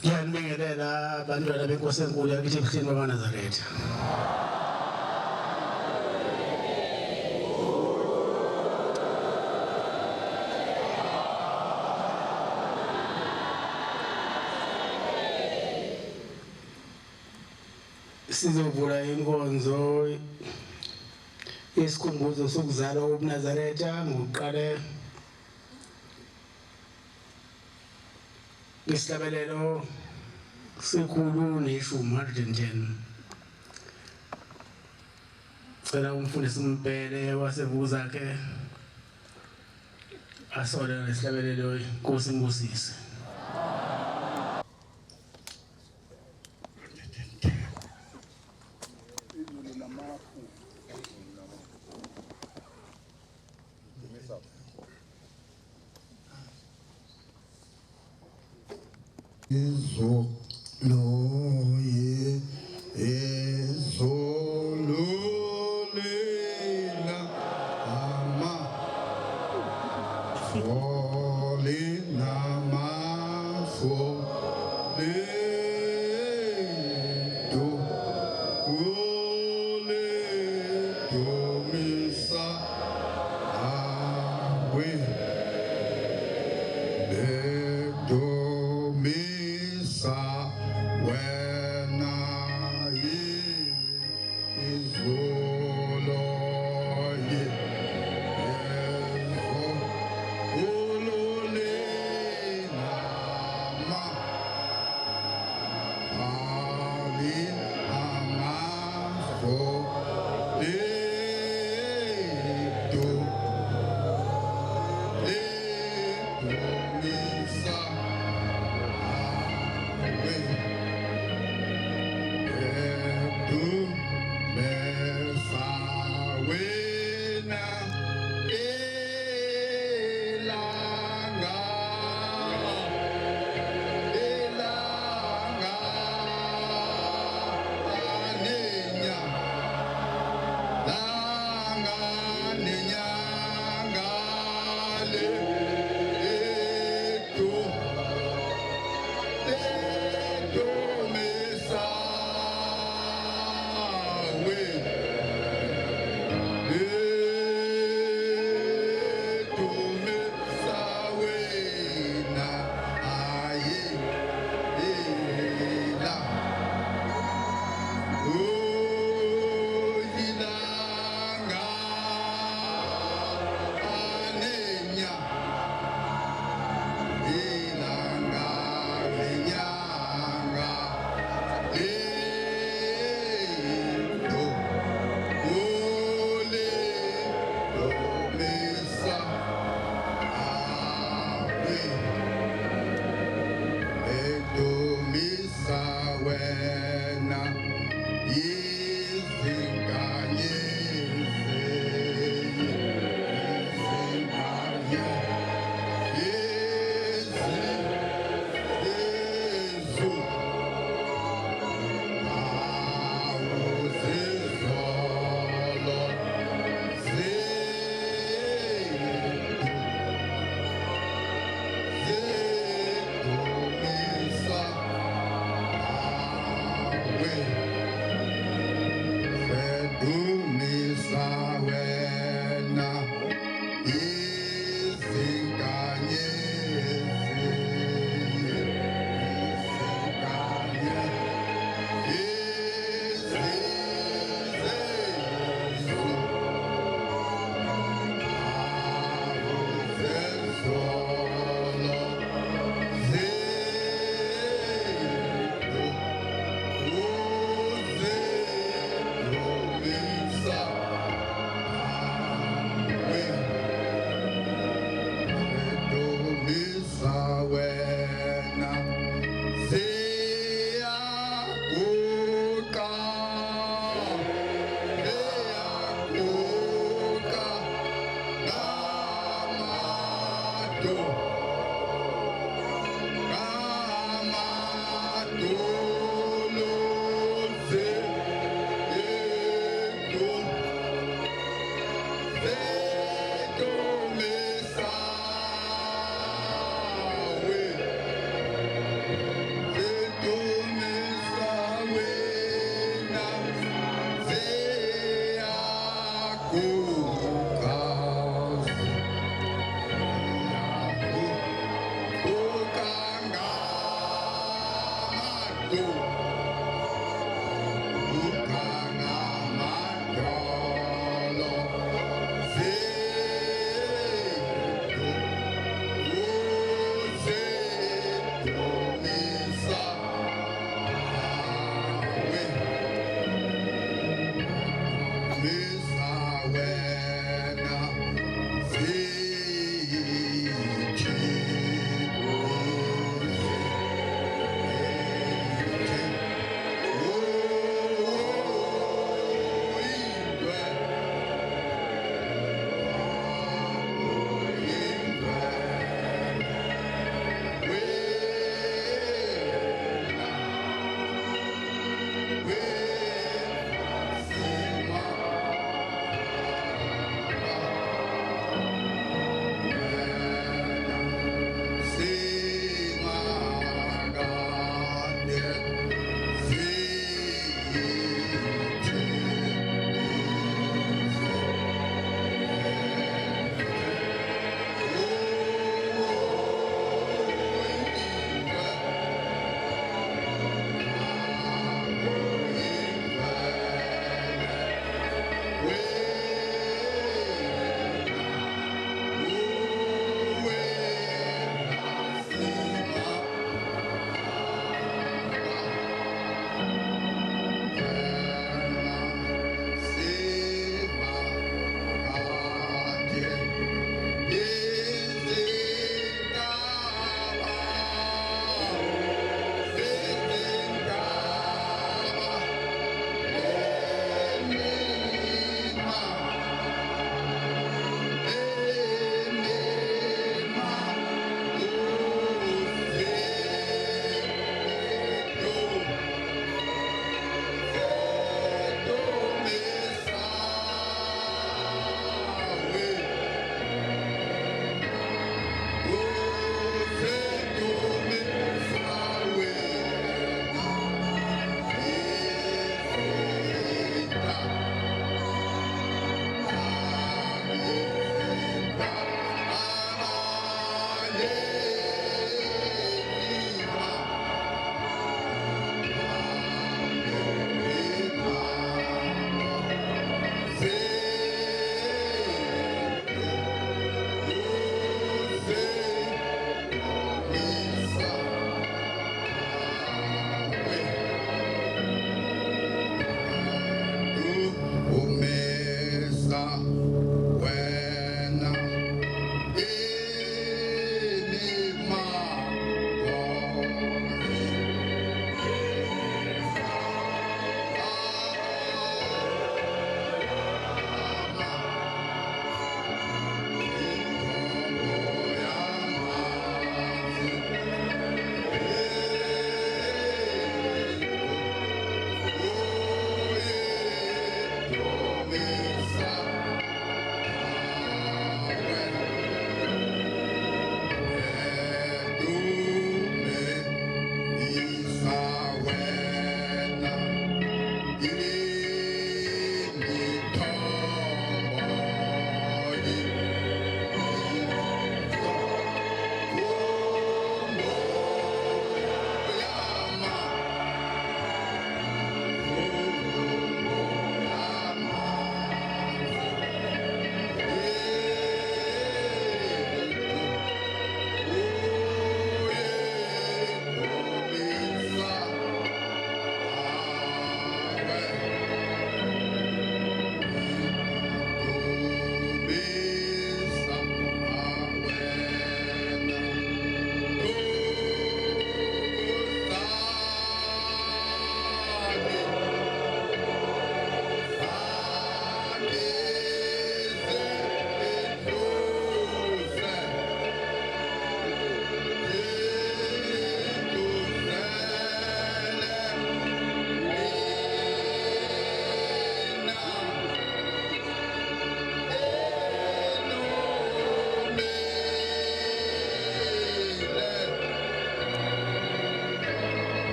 Ngiyanibingelela abantwana benkosi enkulu yakithi ebuhleni bakaNazaretha. Sizovula inkonzo yesikhumbuzo sokuzalwa kobuNazaretha ngokuqala ngesabelelo sekhulu neshumi 110. Cela umfundisi umpele wasebuzakhe asole ngesabelelo Nkosi imbusise.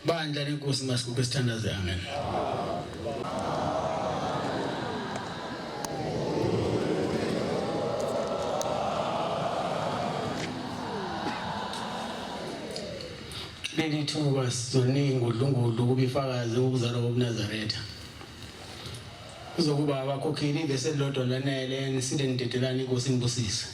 Bandla lenkosi masikuke sithandaze amen. Leli thuba sizoningi udlungudu kubifakazi ukuzalwa kwaMnazaretha. Kuzokuba abakhokheli bese lodwa lanele nisinde nidedelana inkosi inibusise.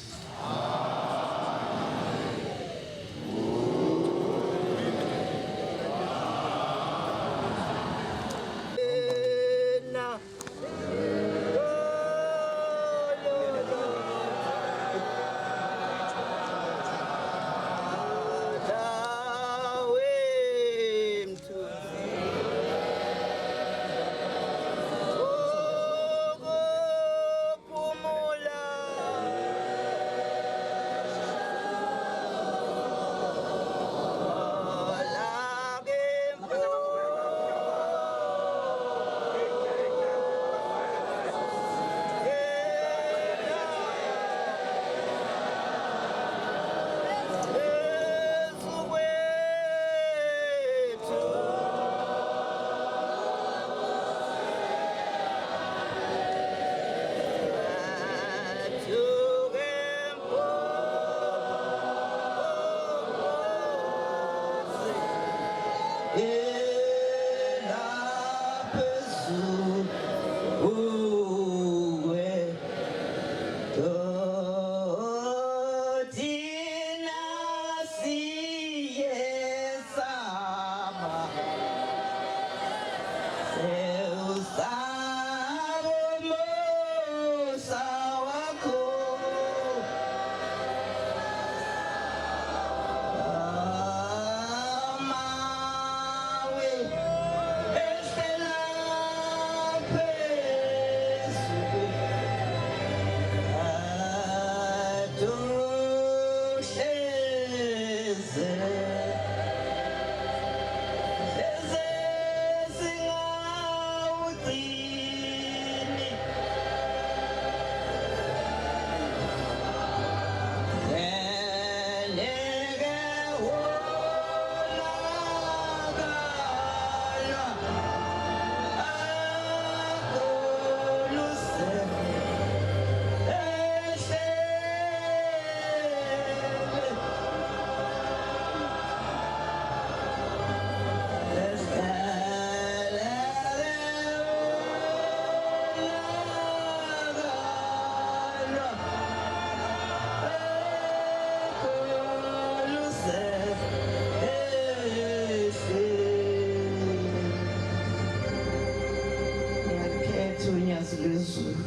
lwezulu.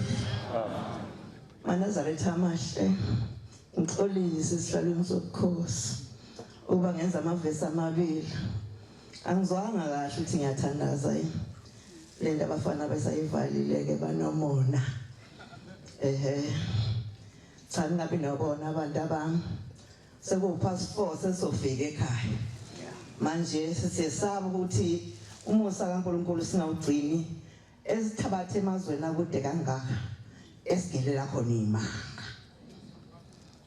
Nazaretha amahle ngixolise isihlalweni sobukhosi uba ngenza amavesi amabili. Angizwanga kahle ukuthi ngiyathandaza le nto abafana besayivalile-ke banomona. Cha ngingabi nobona abantu abami sekuwupast 4 sesofika ekhaya. Manje sesiyesaba ukuthi umusa kaNkulunkulu singawugcini esithabathe emazweni akude kangaka esigelela khona imanga.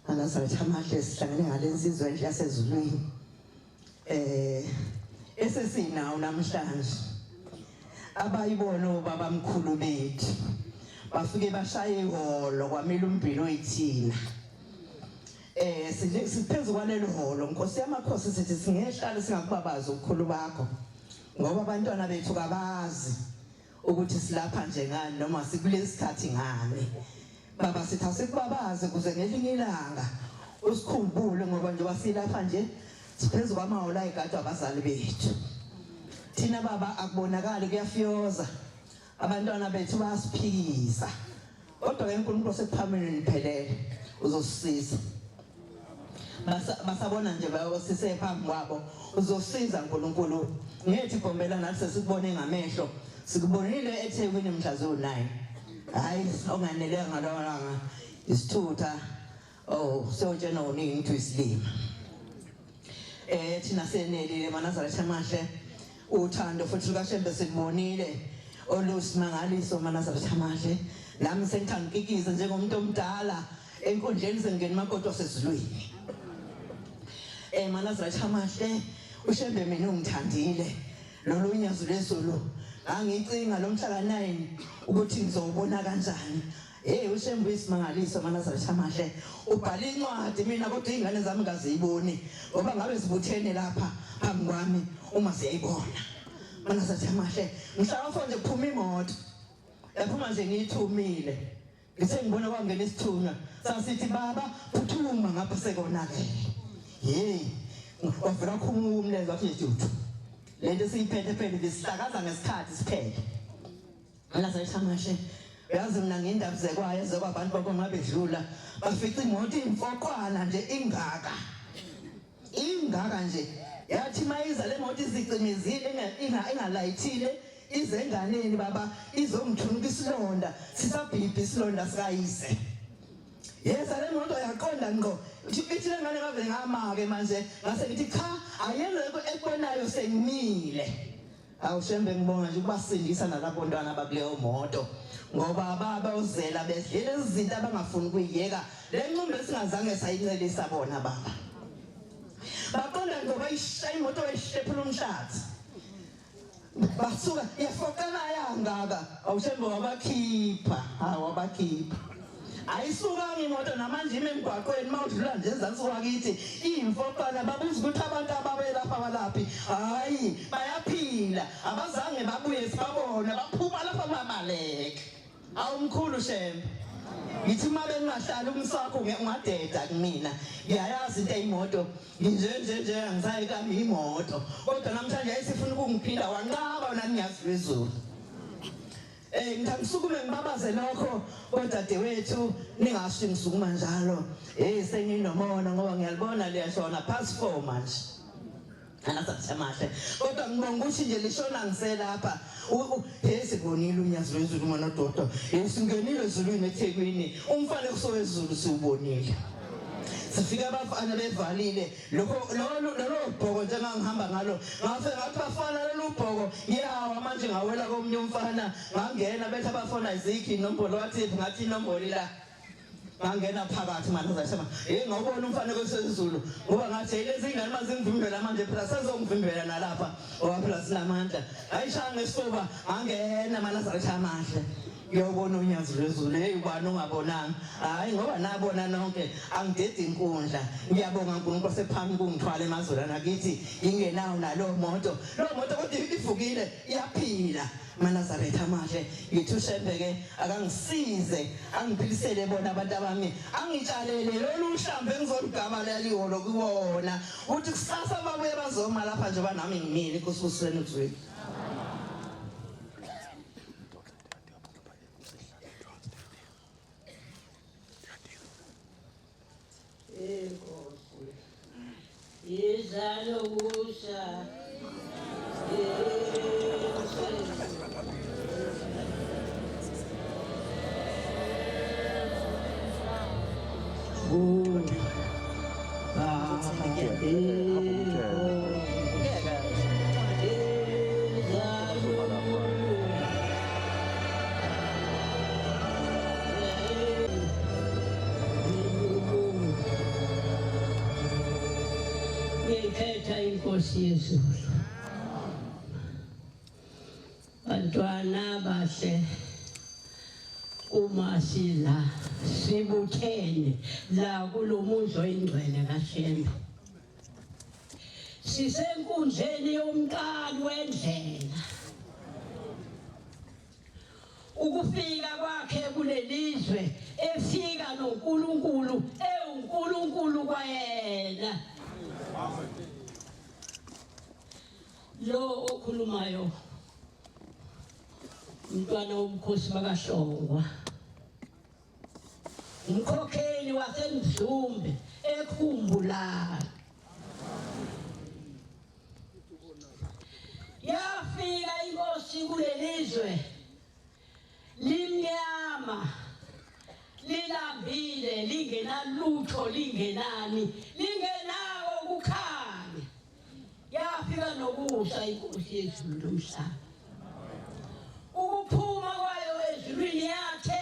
Nazaretha amahle sihlangene ngalensizwe enhle yasezulwini esesinawo namhlanje abayibona ubaba mkhulu bethu bafike bashaya iholo kwamela umbilo oyithina. Siphezu kwalelo holo Nkosi yamakhosi sithi singehlala singakubabazi ukukhulu bakho ngoba abantwana bethu kabazi ukuthi silapha nje ngani noma sikulesikhathi ngani. Baba sithi asikubabazi kuze ngelinye ilanga usikhumbule ngoba nje wasilapha nje siphezu kwamaholo ayigadwa abazali bethu. Thina baba akubonakali kuyafiyoza abantwana bethu bayasiphikisa kodwa ke uNkulunkulu sekuphamile niphelele uzosisiza. Basabona nje bayosise phambi kwabo uzosiza uNkulunkulu. Ngethi gombela nathi sesikubone ngamehlo sikubonile eThekwini mhla zo9. Hayi onganeleka ngalolanga isithutha siyotshena uningi ukuthi isilima. Thina senelile Nazaretha amahle uthando futhi lukaShembe sikubonile olusimangaliso Nazaretha amahle. Nami sengithanda ukikiza njengomuntu omdala enkundleni sengena makodwa sezulwini. Nazaretha amahle uShembe mina ungithandile lolu nyazo lezulu angicinga lo mhla ka9 ukuthi ngizobona kanjani. uShembe isimangaliso Nazaretha amahle ubhala incwadi mina kodwa izingane zami ngaziboni ngoba ngabe zibuthene lapha phambi kwami uma siyayibona. Nazaretha amahle mhla ka4 nje kuphuma imoto yaphuma nje ngiyithumile ngise ngibona kwangena isithunywa sasithi baba phuthuma ngapha sekonakele. Wavela khumula umlenze wathi juthu lento siyiphethe phela lesihlakaza ngesikhathi siphele. Nazaretha amahle yazi mina ngendaba zekwaye ezekwabantu bakonqa bedlula bafica imoto imfoqwana nje ingaka nje yathi mayiza le moto izicimezile ingalayithile izenganeni baba izongithunuka isilonda sisabhibhi isilonda sikayise. Le moto yaqonda ngqo ithi lengane ngave ngamake manje ngase ngithi cha ayeleko ekubonayo sengimile. AwuShembe ngibonga nje ukubasindisa nalabo ntwana bakuleyo moto ngoba baba uzela bedlela izinto abangafuni ukuyiyeka le nqumbe singazange sayincelisa bona baba. Baqonda ngoba ishaya imoto wayihlephula umhlathi basuka yafoqana yangaka awuShembe wabakhipha wabakhipha ayisuka imoto namanje emgwaqweni mawudlula nje ezansi kwakithi imfoqana babuza ukuthi abantu ababelapha abalaphi hayi bayaphila abazange babuye sibabona baphuma lapha babaleka. Awumkhulu Shembe ngithi uma bengahlala umsakho ungadeda kumina ngiyayazi into eyimoto nje angisayikami imoto kodwa namhlanje ayisifuna ukungiphinda wanqaba nani ngiyazizulu. Ngisukume ngibabaze lokho kodwa dadewethu ningasho ngisukuma njalo senginomona ngoba ngiyalibona liyashona past 4 manje. Nazaretha amahle kodwa ngibonga ukuthi nje lishona ngiselapha sibonile unyazo lwezulu mona dodo singenile ezulwini eThekwini umfane kusowezulu siubonile. Sifika abafana bevalile lokho lo bhoko njengangihamba ngalo ngafike ngathi bafana lolu bhoko yawa manje ngawela komnye umfana ngangena bethe abafana izikhi inombolo wathi ngathi inombolo la ngangena phakathi Nazaretha ngawubona umfana kwesezulu ngoba ngathi lezi ingane mazingvimbela manje phela sezongivimbela nalapha ngoba phela sinamandla ayishaya ngesifuba ngangena Nazaretha amahle ngiyobona unyazo lwezulu ubani ongabonanga hayi ngoba nabona nonke angidedi inkundla. Ngiyabonga uNkulunkulu sephambi kungithwala emazweni nakithi ingenawo nalo moto kodwa ivukile iyaphila Nazaretha amahle. Ngithi uShembe ke akangisize angiphilisele bona abantu abami angitshalele lolu hlambe engizolugabala liholo kuwona uthi kusasa babuye bazoma lapha nje banami ngimile ikususeni uzweni. Nazaretha inkosi yezulu. Bantwana bahle uma sila sibuthene la kulomuzo ingcwele kaShembe. Sisenkundleni yomqali wendlela. Ukufika kwakhe kulelizwe efika noNkulunkulu uNkulunkulu kwayena. Lo okhulumayo umntwana womkhosi bakaShongwa. Umkhokheli waseMdlumbe ekhumbula. Yafika inkosi kulelizwe limnyama lilambile lingenalutho lingenani lingenawo ukukhanya. Yafika nokusa inkosi yezulu lomhlaba. Ukuphuma kwayo ezulwini yakhe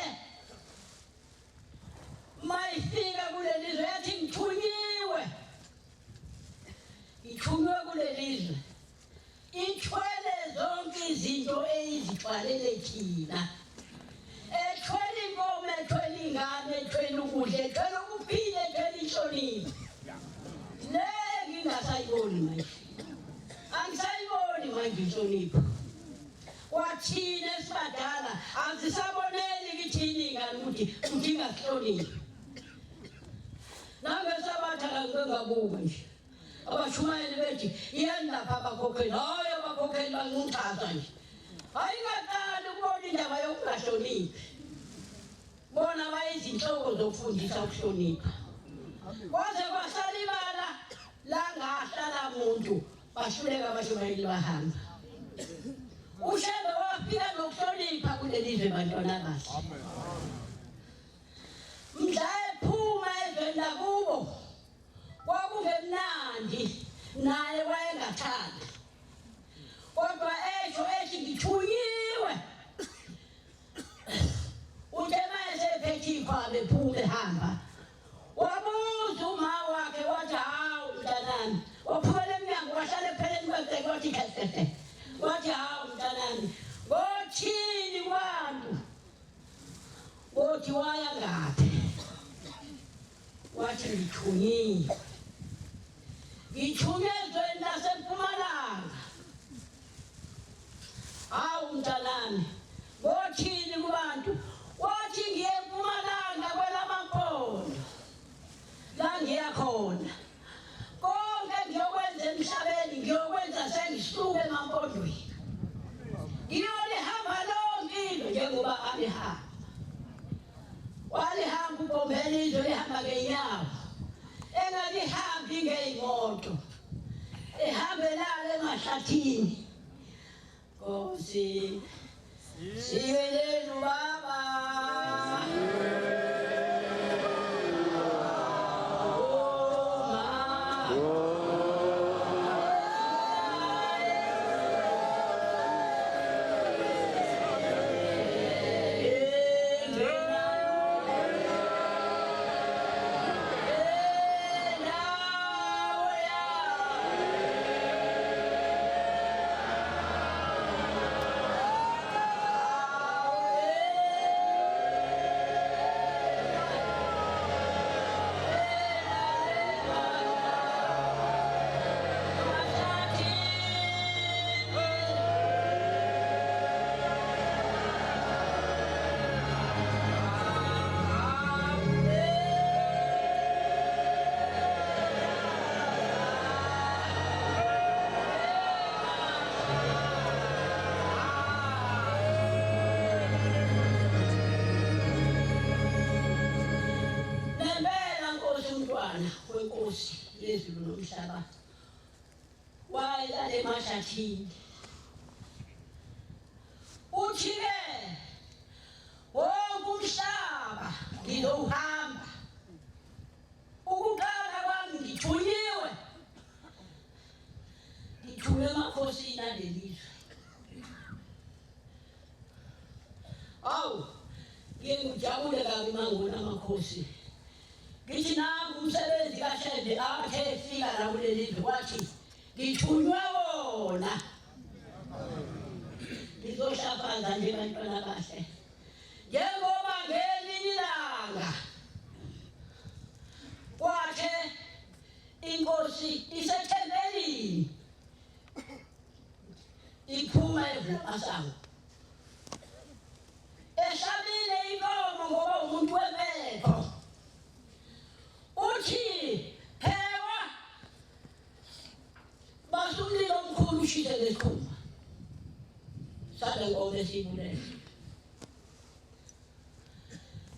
mayifika kulelizwe yathi ngithunyiwe. Ithunywe kulelizwe ithwele zonke izinto ezithwalele thina. Ethwele inkomo, ethwele ingane, ethwele ukudla, ethwele ukuphila, ethwele inhlonipho. Le ngingasayiboni manje. Angisayiboni manje inhlonipho. Wathina esibadala asisaboneli kithini ingane ukuthi udinga inhlonipho. Nangesabatha kangabuka nje. Abashumayeli bethi yena lapha abakhokheli, hayi abakhokheli bangichaza nje. Ayingaqali ukubona indaba yokungahloniphi. Bona bayizinhloko zokufundisa ukuhlonipha. Kwaze kwasalibala la ngahlala umuntu bahluleka abashumayeli bahamba. Ushembe wafika nokuhlonipha kulelizwe bantwana bahle. Amen. Mhla ephuma ezweni lakubo kwakungemnandi naye wayengathanda. Kodwa ethi ngithunyiwe. Uthe mayesephethe ikhwaba ephuma ehamba. Wabuza uma wakhe wathi hawu mntanami. Waphumela emnyango wahlala epheleni kwegceke wathi khehlehle. Wathi hawu mntanami. Ngothini kwantu? Wothi waya ngaphi? Wathi ngithunyiwe. Ngithunywe ezweni laseMpumalanga. Hawu mntanami. Ngothini kubantu? Wathi ngiye eMpumalanga kwelaMampondo. La ngiyakhona. Konke ngiyokwenza emhlabeni ngiyokwenza sengisuka eMampondweni. Ngiyolihamba lonke into njengoba alihamba. Walihamba uBombela izwe lihamba ngeenyawo. Engalihambi ngeyimoto. Ehambelala emahlathini. Nkosi sibeleni baba. Wenkosi yezulu nomhlaba wayelala emashathini. Uthi-ke wonke umhlaba ngizowuhamba. Ukuqala kwami ngithunyiwe. Ngithunywe emakhosini alelizwe. Awu ngiyajabule kabi mangona amakhosi. Ngithi nangu umsebenzi kaShembe akhe efika la kulelizwe wathi ngithunywe wona ngizohlafaza nje bantwana bahle njengoba ngelinye ilanga kwakhe inkosi isethembelini iphuma evumasango eshabile inkomo ngoba umuntu wemepho uthi phekwa basumlilo omkhulu ushise lesikhumba sale ngome sibulele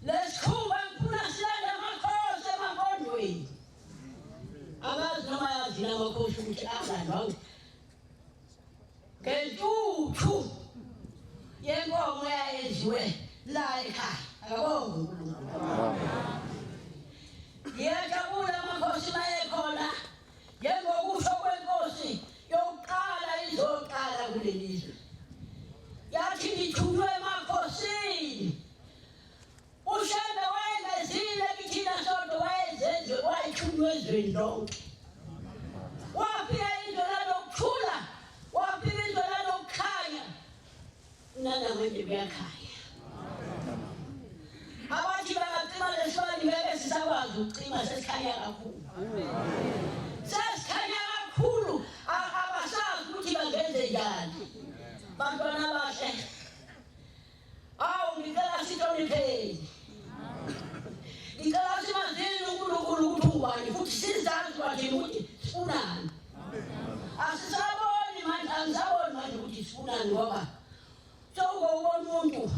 lesikhumba ngifuna silanda amakhosi emampondweni amazi noma yazi namakhosi ukuthi alandwa ngentuthu yenkomo yayenziwe la ekhaya akabonga uNkulunkulu ngiyajabula amakhosi mayekhona njengokusho kwenkosi yokuqala izoqala kuleli lizwe yathi ngithunywe emakhosini ushembe wayengezile kithina sonke wayethunywe ezweni lonke wafika izwe lanokuthula wafika izwe lanokukhanya nanamanje kuyakhanya abathi bangacima lesibani beke sisakwazi ukucima sesikhanya kakhulu sesikhanya kakhulu abasazi ukuthi bangenze njani bantwana bahle awu ngicela sihlonipheni ngicela simazini uNkulunkulu ukuthi ungubani futhi sizazi kwathini ukuthi sifunani asisaboni manje angisaboni manje ukuthi sifunani ngoba sowubona umuntu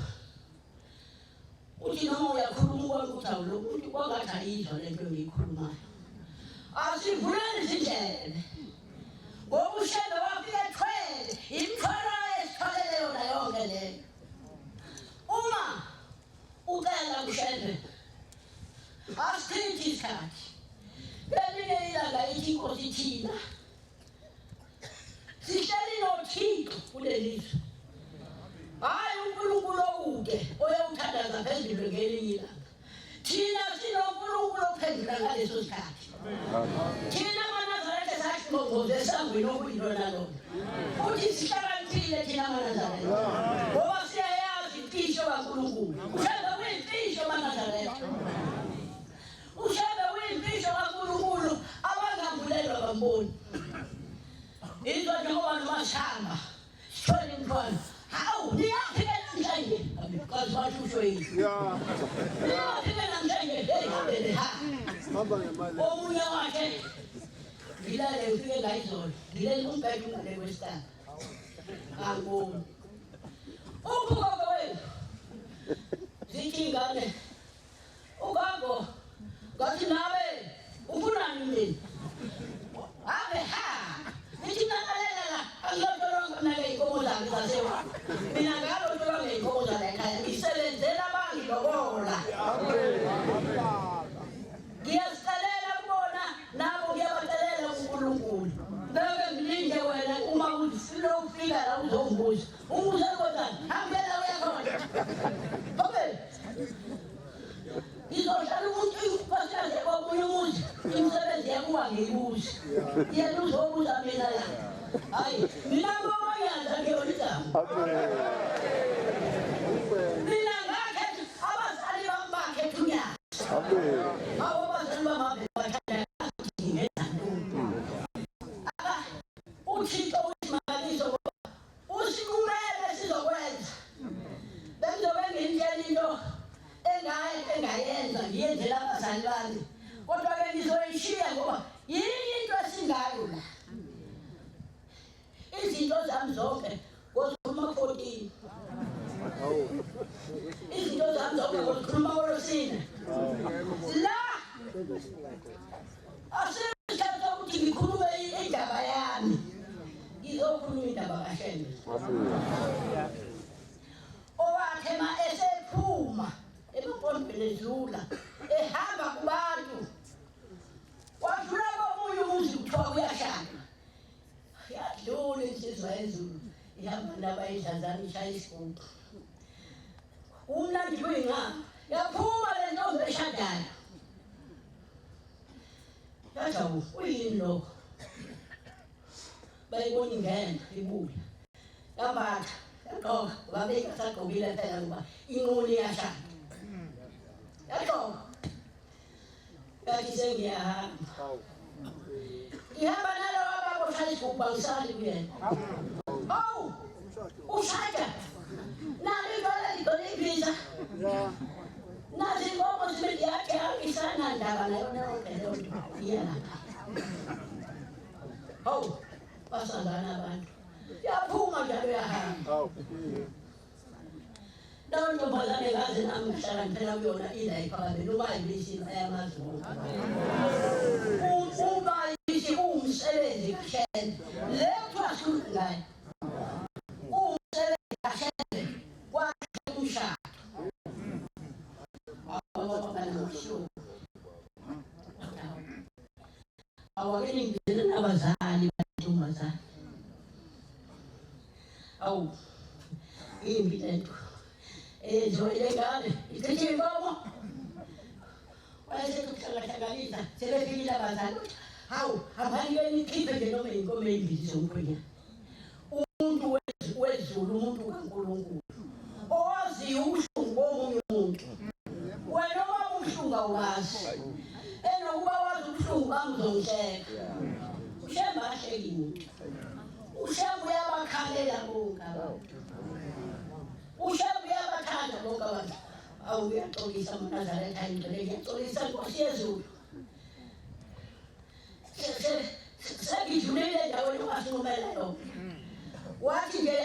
uthi noma uyakhuluma ubona ukuthi awulo umuntu kwangathi ayizwa lento engiyikhulumayo asivuleni izindlebe ngoba ushembe wafika ethwele imithwalo esithwalele yona yonke leyo uma ucela ushembe asichithi isikhathi belinye ilanga ithi inkosi thina sihleli noThixo kuleli lizwe hayi uNkulunkulu okude oyawuthandaza phezulu ngelinye ilanga thina sinoNkulunkulu ophendula ngaleso sikhathi thina maNazaretha sahlongoze esangweni okuyilona lona futhi sihlakaniphile thina maNazaretha ngoba siyayazi imfihlo kaNkulunkulu ushembe kuyimfihlo maNazaretha ushembe kuyimfihlo kaNkulunkulu abangavulelwa bamboni into njengoba nomashamba sithole imithwalo hawu niyafika namhlanje because wathusho yini niyafika namhlanje hey ha omunye wakhe ngilale ufike ngayizolo ngilele umbhede ungale kwesitana angiboni ugogo wethu zithi ingane ugogo ngathi nawe ufunani mina ave ha nithi nakalela la angilotolonga nake inkomo zami zasewa mina ngalotolonga inkomo zami ekhaya ngisebenzela abangilobola ngiyazicelela kubona nabo ngiyabacelela uNkulunkulu beke ngilinde wena uma ufika la uzongibuza umbuza kodwa hambela uyakhona okay ngizohlala umuntu uyiphasaze komunye umuzi imisebenzi yakuwa ngiyibuze yena uzobuza mina la hayi mina ngoyanza ngiyolizama mina ngakhe abazali bambakhe thunyana awu abazali bamabe bathanda uThixo usimangaliso usikumele sizokwenza benzobe ngendlela into engayenza ngiyenzela abazali bami kodwa ke ngizoyishiya ngoba yini into esingayo la izinto zami zonke ngozikhuluma 14 izinto zami zonke ngozikhuluma kolosine la asikhatha ukuthi ngikhulume indaba yami ngizokhuluma indaba kaHlenga owakhe esephuma ebumpondweni edlula ehamba kubantu wadlula komunye umuzi kuthiwa kuyashaya yadlula insizwa yezulu ihamba nabayidlanzana ishaya isigubhu umnandi kuyinga yaphuma le ntombi eshadayo yathi uyini lokho bayibona ingena ibuya yabatha yaqoka wabeka sagqokile phela ngoba inquli iyashaya yaqoka yathi sengiyahamba ihamba nalowo ababoshaya isigubhu angisali kuyena hawu ushaya nalo ibala ligcwele ibhiza nazi inkomo zibe yakhe angisanandaba nayo yonke leyo nto iyalapha hawu basangana abantu yaphuma njalo yahamba lawo ntombazane ngaze nami ngihlala ngithela kuyona ila iphakame noma yibishini ayamazulu uba yishi umsebenzi kahlele leyo kuthiwa ngayo umsebenzi kahlele kwakhe umshado awakeni ngizele nabazali bantombazane awu imbi lento eyenziwele ngane ichithe inkomo wayesethi ukuhlangahlanganisa sebefikile abazali hawu hambani-ke nikhiphe nje noma iy'nkomo ey'mbili zomkhwenyana umuntu wezulu umuntu kaNkulunkulu owaziyo ubuhlungu bomunye umuntu wena oba ubuhlungu awuwazi enokuba wazi ubuhlungu bamzongihleka ushemba ahleki muntu ushemba uyabakhalela bonke abantu ushemba uyabathanda bonke abantu awu uyaxolisa uNazaretha indlela ngiyaxolisa Nkosi yezulu sengidlulile endaweni ongasinqumela yona wathi nje